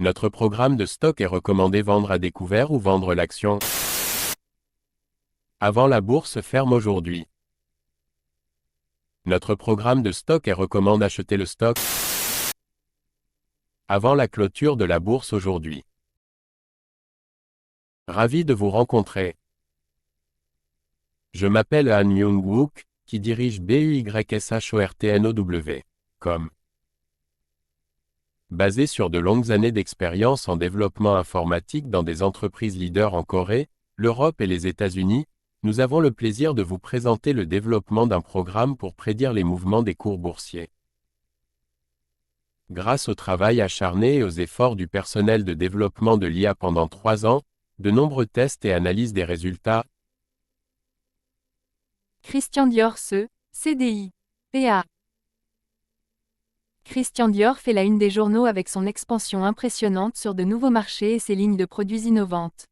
Notre programme de stock est recommandé vendre à découvert ou vendre l'action avant la bourse ferme aujourd'hui. Notre programme de stock est recommande acheter le stock avant la clôture de la bourse aujourd'hui. Ravi de vous rencontrer. Je m'appelle Han Myung-wook, qui dirige BUYSHORTNOW.com. Basé sur de longues années d'expérience en développement informatique dans des entreprises leaders en Corée, l'Europe et les États-Unis, nous avons le plaisir de vous présenter le développement d'un programme pour prédire les mouvements des cours boursiers. Grâce au travail acharné et aux efforts du personnel de développement de l'IA pendant 3 ans, de nombreux tests et analyses des résultats, Christian Dior CDI, PA. Christian Dior fait la une des journaux avec son expansion impressionnante sur de nouveaux marchés et ses lignes de produits innovantes.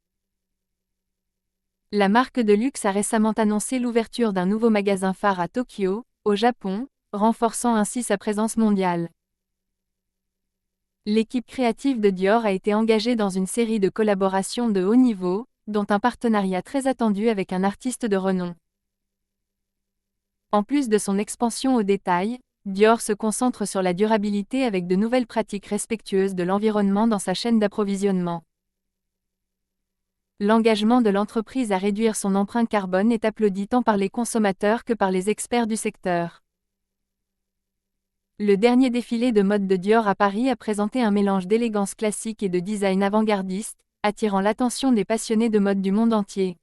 La marque de luxe a récemment annoncé l'ouverture d'un nouveau magasin phare à Tokyo, au Japon, renforçant ainsi sa présence mondiale. L'équipe créative de Dior a été engagée dans une série de collaborations de haut niveau, dont un partenariat très attendu avec un artiste de renom. En plus de son expansion au détail, Dior se concentre sur la durabilité avec de nouvelles pratiques respectueuses de l'environnement dans sa chaîne d'approvisionnement. L'engagement de l'entreprise à réduire son empreinte carbone est applaudi tant par les consommateurs que par les experts du secteur. Le dernier défilé de mode de Dior à Paris a présenté un mélange d'élégance classique et de design avant-gardiste, attirant l'attention des passionnés de mode du monde entier.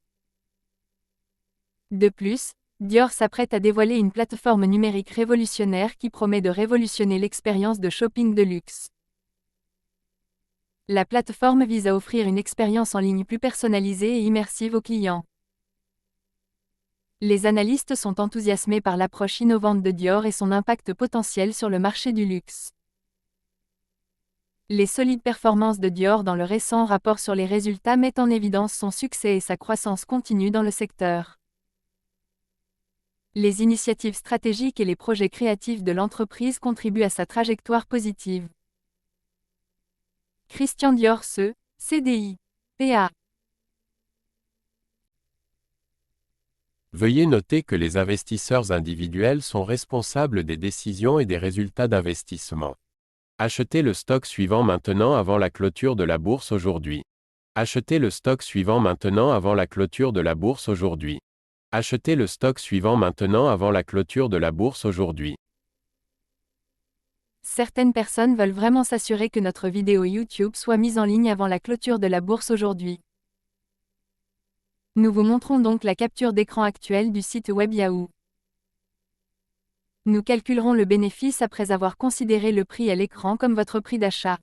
De plus, Dior s'apprête à dévoiler une plateforme numérique révolutionnaire qui promet de révolutionner l'expérience de shopping de luxe. La plateforme vise à offrir une expérience en ligne plus personnalisée et immersive aux clients. Les analystes sont enthousiasmés par l'approche innovante de Dior et son impact potentiel sur le marché du luxe. Les solides performances de Dior dans le récent rapport sur les résultats mettent en évidence son succès et sa croissance continue dans le secteur. Les initiatives stratégiques et les projets créatifs de l'entreprise contribuent à sa trajectoire positive. Christian Dior CDI, PA. Veuillez noter que les investisseurs individuels sont responsables des décisions et des résultats d'investissement. Achetez le stock suivant maintenant avant la clôture de la bourse aujourd'hui. Achetez le stock suivant maintenant avant la clôture de la bourse aujourd'hui. Achetez le stock suivant maintenant avant la clôture de la bourse aujourd'hui. Certaines personnes veulent vraiment s'assurer que notre vidéo YouTube soit mise en ligne avant la clôture de la bourse aujourd'hui. Nous vous montrons donc la capture d'écran actuelle du site web Yahoo. Nous calculerons le bénéfice après avoir considéré le prix à l'écran comme votre prix d'achat.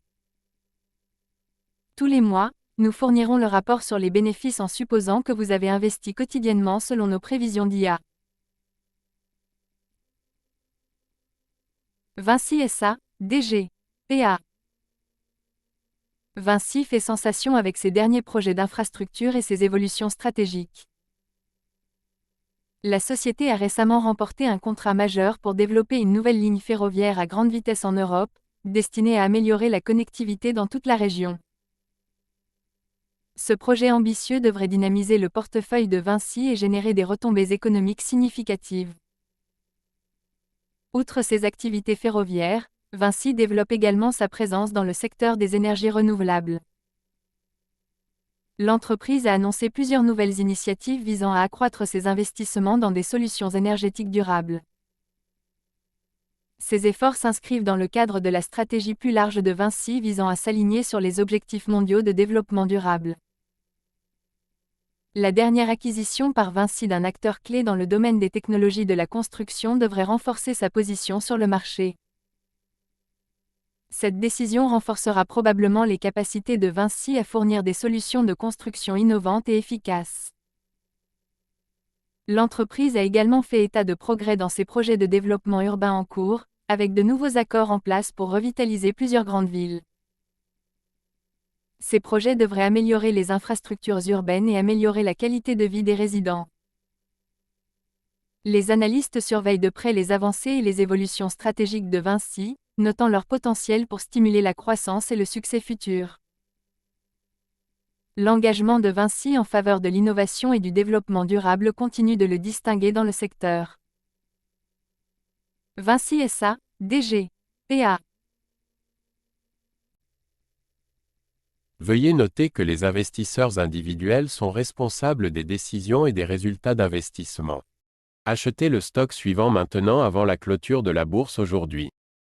Tous les mois, nous fournirons le rapport sur les bénéfices en supposant que vous avez investi quotidiennement selon nos prévisions d'IA. Vinci SA, DG, PA. Vinci fait sensation avec ses derniers projets d'infrastructure et ses évolutions stratégiques. La société a récemment remporté un contrat majeur pour développer une nouvelle ligne ferroviaire à grande vitesse en Europe, destinée à améliorer la connectivité dans toute la région. Ce projet ambitieux devrait dynamiser le portefeuille de Vinci et générer des retombées économiques significatives. Outre ses activités ferroviaires, Vinci développe également sa présence dans le secteur des énergies renouvelables. L'entreprise a annoncé plusieurs nouvelles initiatives visant à accroître ses investissements dans des solutions énergétiques durables. Ces efforts s'inscrivent dans le cadre de la stratégie plus large de Vinci visant à s'aligner sur les objectifs mondiaux de développement durable. La dernière acquisition par Vinci d'un acteur clé dans le domaine des technologies de la construction devrait renforcer sa position sur le marché. Cette décision renforcera probablement les capacités de Vinci à fournir des solutions de construction innovantes et efficaces. L'entreprise a également fait état de progrès dans ses projets de développement urbain en cours, avec de nouveaux accords en place pour revitaliser plusieurs grandes villes. Ces projets devraient améliorer les infrastructures urbaines et améliorer la qualité de vie des résidents. Les analystes surveillent de près les avancées et les évolutions stratégiques de Vinci, notant leur potentiel pour stimuler la croissance et le succès futur. L'engagement de Vinci en faveur de l'innovation et du développement durable continue de le distinguer dans le secteur. Vinci SA, DG. PA. Veuillez noter que les investisseurs individuels sont responsables des décisions et des résultats d'investissement. Achetez le stock suivant maintenant avant la clôture de la bourse aujourd'hui.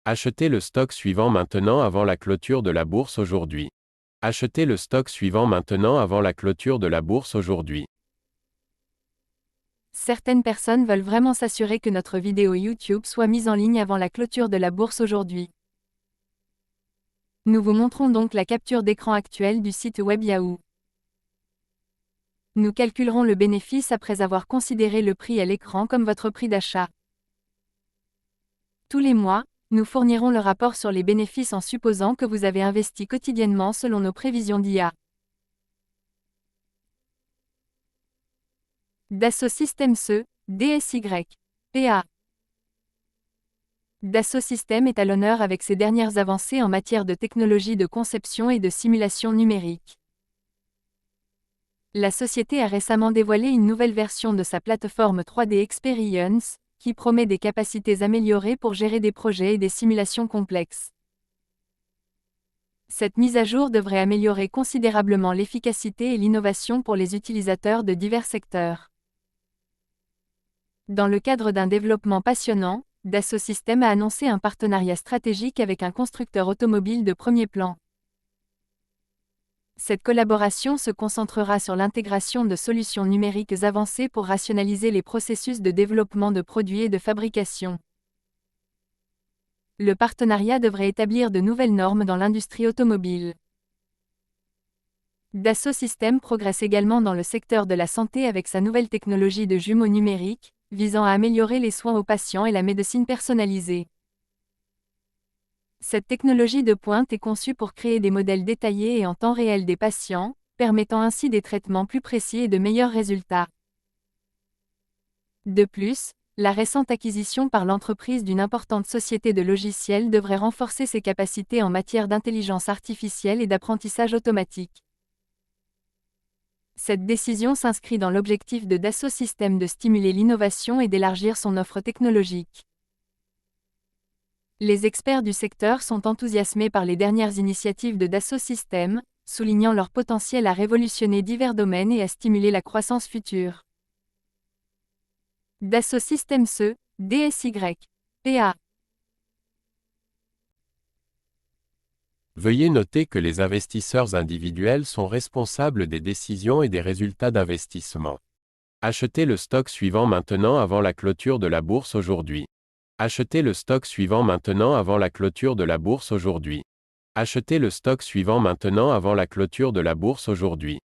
Achetez le stock suivant maintenant avant la clôture de la bourse aujourd'hui. Achetez le stock suivant maintenant avant la clôture de la bourse aujourd'hui. Certaines personnes veulent vraiment s'assurer que notre vidéo YouTube soit mise en ligne avant la clôture de la bourse aujourd'hui. Nous vous montrons donc la capture d'écran actuelle du site web Yahoo. Nous calculerons le bénéfice après avoir considéré le prix à l'écran comme votre prix d'achat. Tous les mois, nous fournirons le rapport sur les bénéfices en supposant que vous avez investi quotidiennement selon nos prévisions d'IA. Dassault Systèmes SE, DSY. PA. Dassault Systèmes est à l'honneur avec ses dernières avancées en matière de technologie de conception et de simulation numérique. La société a récemment dévoilé une nouvelle version de sa plateforme 3D Experience, qui promet des capacités améliorées pour gérer des projets et des simulations complexes. Cette mise à jour devrait améliorer considérablement l'efficacité et l'innovation pour les utilisateurs de divers secteurs. Dans le cadre d'un développement passionnant, Dassault Systèmes a annoncé un partenariat stratégique avec un constructeur automobile de premier plan. Cette collaboration se concentrera sur l'intégration de solutions numériques avancées pour rationaliser les processus de développement de produits et de fabrication. Le partenariat devrait établir de nouvelles normes dans l'industrie automobile. Dassault Systèmes progresse également dans le secteur de la santé avec sa nouvelle technologie de jumeaux numériques, visant à améliorer les soins aux patients et la médecine personnalisée. Cette technologie de pointe est conçue pour créer des modèles détaillés et en temps réel des patients, permettant ainsi des traitements plus précis et de meilleurs résultats. De plus, la récente acquisition par l'entreprise d'une importante société de logiciels devrait renforcer ses capacités en matière d'intelligence artificielle et d'apprentissage automatique. Cette décision s'inscrit dans l'objectif de Dassault Systèmes de stimuler l'innovation et d'élargir son offre technologique. Les experts du secteur sont enthousiasmés par les dernières initiatives de Dassault Systèmes, soulignant leur potentiel à révolutionner divers domaines et à stimuler la croissance future. Dassault Systèmes SE, DSY. PA. Veuillez noter que les investisseurs individuels sont responsables des décisions et des résultats d'investissement. Achetez le stock suivant maintenant avant la clôture de la bourse aujourd'hui. Achetez le stock suivant maintenant avant la clôture de la bourse aujourd'hui. Achetez le stock suivant maintenant avant la clôture de la bourse aujourd'hui.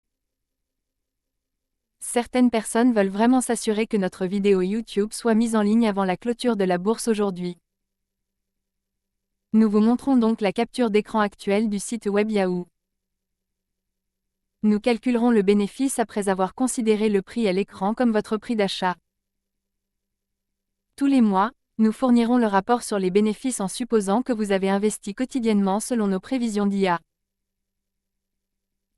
Certaines personnes veulent vraiment s'assurer que notre vidéo YouTube soit mise en ligne avant la clôture de la bourse aujourd'hui. Nous vous montrons donc la capture d'écran actuelle du site web Yahoo. Nous calculerons le bénéfice après avoir considéré le prix à l'écran comme votre prix d'achat. Tous les mois, nous fournirons le rapport sur les bénéfices en supposant que vous avez investi quotidiennement selon nos prévisions d'IA.